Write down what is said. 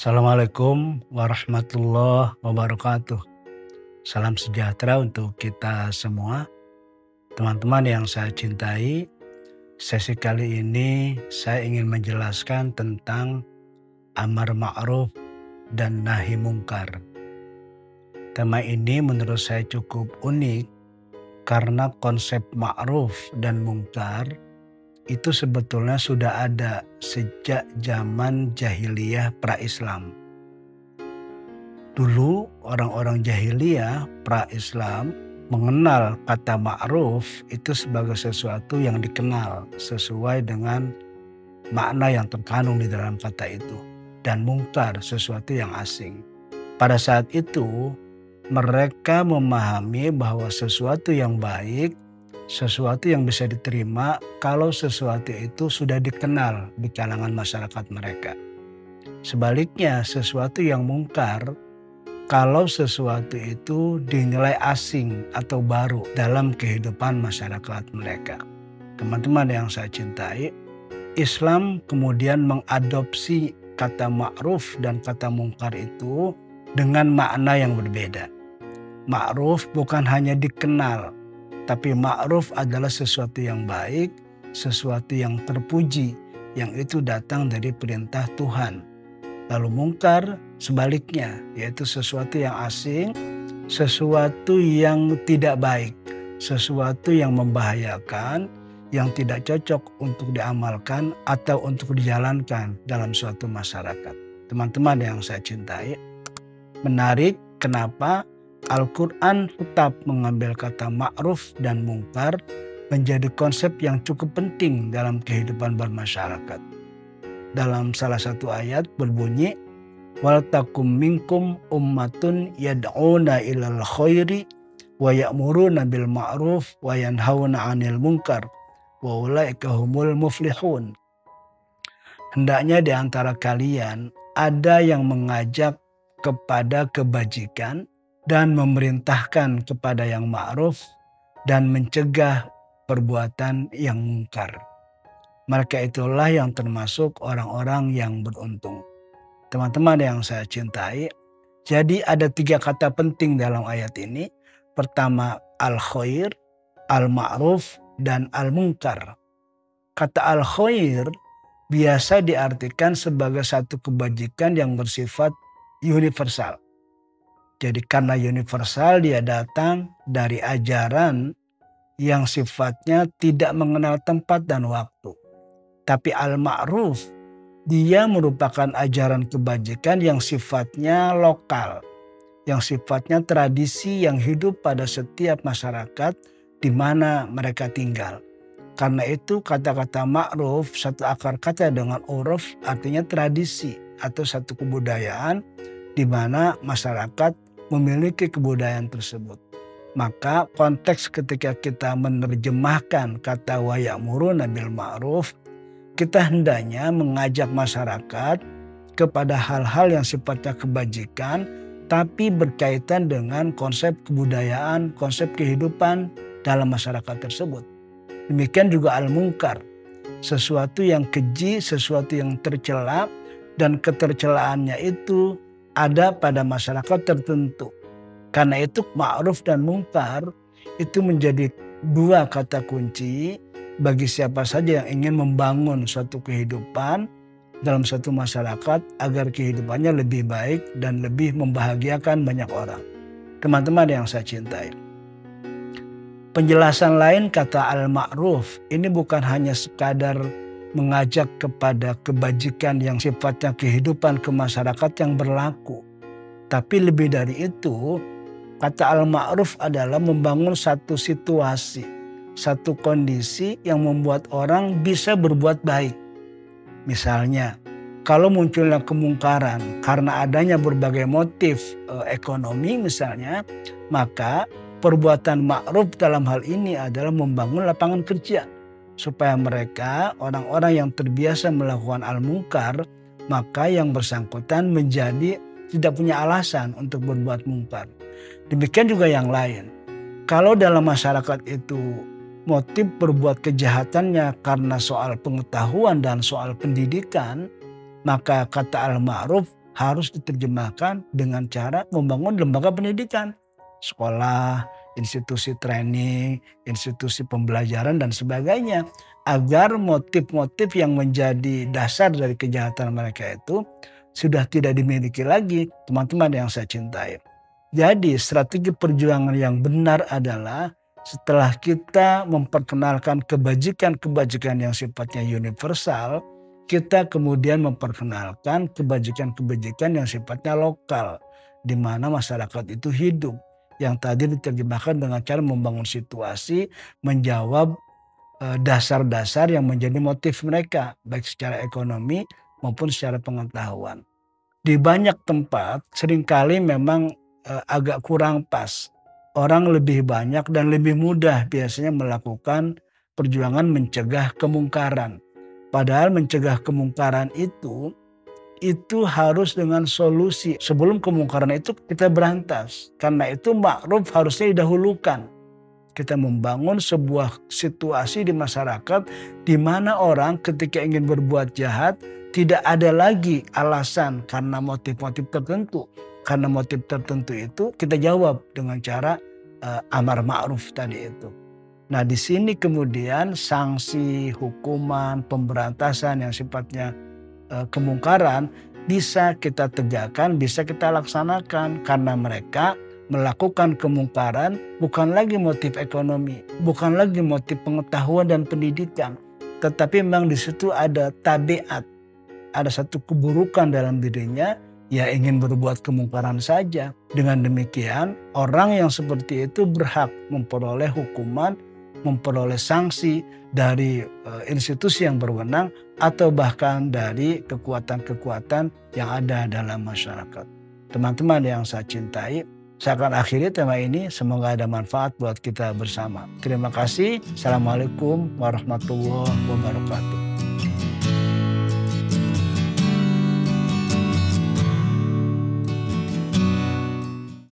Assalamualaikum warahmatullahi wabarakatuh. Salam sejahtera untuk kita semua. Teman-teman yang saya cintai, sesi kali ini saya ingin menjelaskan tentang amar ma'ruf dan nahi mungkar. Tema ini menurut saya cukup unik karena konsep ma'ruf dan mungkar itu sebetulnya sudah ada sejak zaman jahiliyah pra-Islam. Dulu orang-orang jahiliyah pra-Islam mengenal kata ma'ruf itu sebagai sesuatu yang dikenal sesuai dengan makna yang terkandung di dalam kata itu. Dan mungkar sesuatu yang asing. Pada saat itu mereka memahami bahwa sesuatu yang baik, sesuatu yang bisa diterima kalau sesuatu itu sudah dikenal di kalangan masyarakat mereka. Sebaliknya sesuatu yang mungkar kalau sesuatu itu dinilai asing atau baru dalam kehidupan masyarakat mereka. Teman-teman yang saya cintai, Islam kemudian mengadopsi kata ma'ruf dan kata mungkar itu dengan makna yang berbeda. Ma'ruf bukan hanya dikenal, tapi ma'ruf adalah sesuatu yang baik, sesuatu yang terpuji, yang itu datang dari perintah Tuhan. Lalu mungkar sebaliknya, yaitu sesuatu yang asing, sesuatu yang tidak baik, sesuatu yang membahayakan, yang tidak cocok untuk diamalkan atau untuk dijalankan dalam suatu masyarakat. Teman-teman yang saya cintai, menarik kenapa Al-Quran tetap mengambil kata ma'ruf dan mungkar menjadi konsep yang cukup penting dalam kehidupan bermasyarakat. Dalam salah satu ayat berbunyi, wal takum minkum ummatun yad'una ilal khairi wa ya'muruna bil ma'ruf wa yanhauna 'anil munkar wa ulaika humul muflihun. Hendaknya di antara kalian ada yang mengajak kepada kebajikan dan memerintahkan kepada yang ma'ruf dan mencegah perbuatan yang mungkar. Mereka itulah yang termasuk orang-orang yang beruntung. Teman-teman yang saya cintai, jadi ada 3 kata penting dalam ayat ini. Pertama, al-khair, al-ma'ruf, dan al-mungkar. Kata al-khair biasa diartikan sebagai satu kebajikan yang bersifat universal. Jadi karena universal dia datang dari ajaran yang sifatnya tidak mengenal tempat dan waktu. Tapi al-ma'ruf dia merupakan ajaran kebajikan yang sifatnya lokal, yang sifatnya tradisi yang hidup pada setiap masyarakat di mana mereka tinggal. Karena itu kata-kata ma'ruf satu akar kata dengan uruf artinya tradisi atau satu kebudayaan di mana masyarakat memiliki kebudayaan tersebut. Maka konteks ketika kita menerjemahkan kata wa ya'muruna bil ma'ruf, kita hendaknya mengajak masyarakat kepada hal-hal yang sifatnya kebajikan tapi berkaitan dengan konsep kebudayaan, konsep kehidupan dalam masyarakat tersebut. Demikian juga al-mungkar, sesuatu yang keji, sesuatu yang tercela, dan ketercelaannya itu ada pada masyarakat tertentu. Karena itu ma'ruf dan mungkar itu menjadi 2 kata kunci bagi siapa saja yang ingin membangun suatu kehidupan dalam suatu masyarakat agar kehidupannya lebih baik dan lebih membahagiakan banyak orang. Teman-teman yang saya cintai, penjelasan lain kata al-ma'ruf ini bukan hanya sekadar mengajak kepada kebajikan yang sifatnya kehidupan kemasyarakat yang berlaku. Tapi lebih dari itu, kata al-ma'ruf adalah membangun satu situasi, satu kondisi yang membuat orang bisa berbuat baik. Misalnya, kalau munculnya kemungkaran karena adanya berbagai motif ekonomi misalnya, maka perbuatan ma'ruf dalam hal ini adalah membangun lapangan kerja. Supaya mereka, orang-orang yang terbiasa melakukan al-mungkar, maka yang bersangkutan menjadi tidak punya alasan untuk berbuat mungkar. Demikian juga yang lain. Kalau dalam masyarakat itu motif berbuat kejahatannya karena soal pengetahuan dan soal pendidikan, maka kata al-ma'ruf harus diterjemahkan dengan cara membangun lembaga pendidikan, sekolah, institusi training, institusi pembelajaran dan sebagainya. Agar motif-motif yang menjadi dasar dari kejahatan mereka itu sudah tidak dimiliki lagi, teman-teman yang saya cintai. Jadi strategi perjuangan yang benar adalah setelah kita memperkenalkan kebajikan-kebajikan yang sifatnya universal, kita kemudian memperkenalkan kebajikan-kebajikan yang sifatnya lokal, di mana masyarakat itu hidup. Yang tadi diterjemahkan dengan cara membangun situasi, menjawab dasar-dasar yang menjadi motif mereka, baik secara ekonomi maupun secara pengetahuan. Di banyak tempat seringkali memang agak kurang pas. Orang lebih banyak dan lebih mudah biasanya melakukan perjuangan mencegah kemungkaran. Padahal mencegah kemungkaran itu harus dengan solusi. Sebelum kemungkaran itu kita berantas. Karena itu ma'ruf harusnya didahulukan. Kita membangun sebuah situasi di masyarakat di mana orang ketika ingin berbuat jahat tidak ada lagi alasan karena motif-motif tertentu. Karena motif tertentu itu kita jawab dengan cara amar ma'ruf tadi itu. Nah di sini kemudian sanksi, hukuman, pemberantasan yang sifatnya kemungkaran bisa kita tegakkan, bisa kita laksanakan karena mereka melakukan kemungkaran bukan lagi motif ekonomi, bukan lagi motif pengetahuan dan pendidikan, tetapi memang di situ ada tabiat, ada satu keburukan dalam dirinya, ya ingin berbuat kemungkaran saja. Dengan demikian, orang yang seperti itu berhak memperoleh hukuman, memperoleh sanksi dari institusi yang berwenang atau bahkan dari kekuatan-kekuatan yang ada dalam masyarakat. Teman-teman yang saya cintai, saya akan akhiri tema ini, semoga ada manfaat buat kita bersama. Terima kasih. Assalamualaikum warahmatullahi wabarakatuh.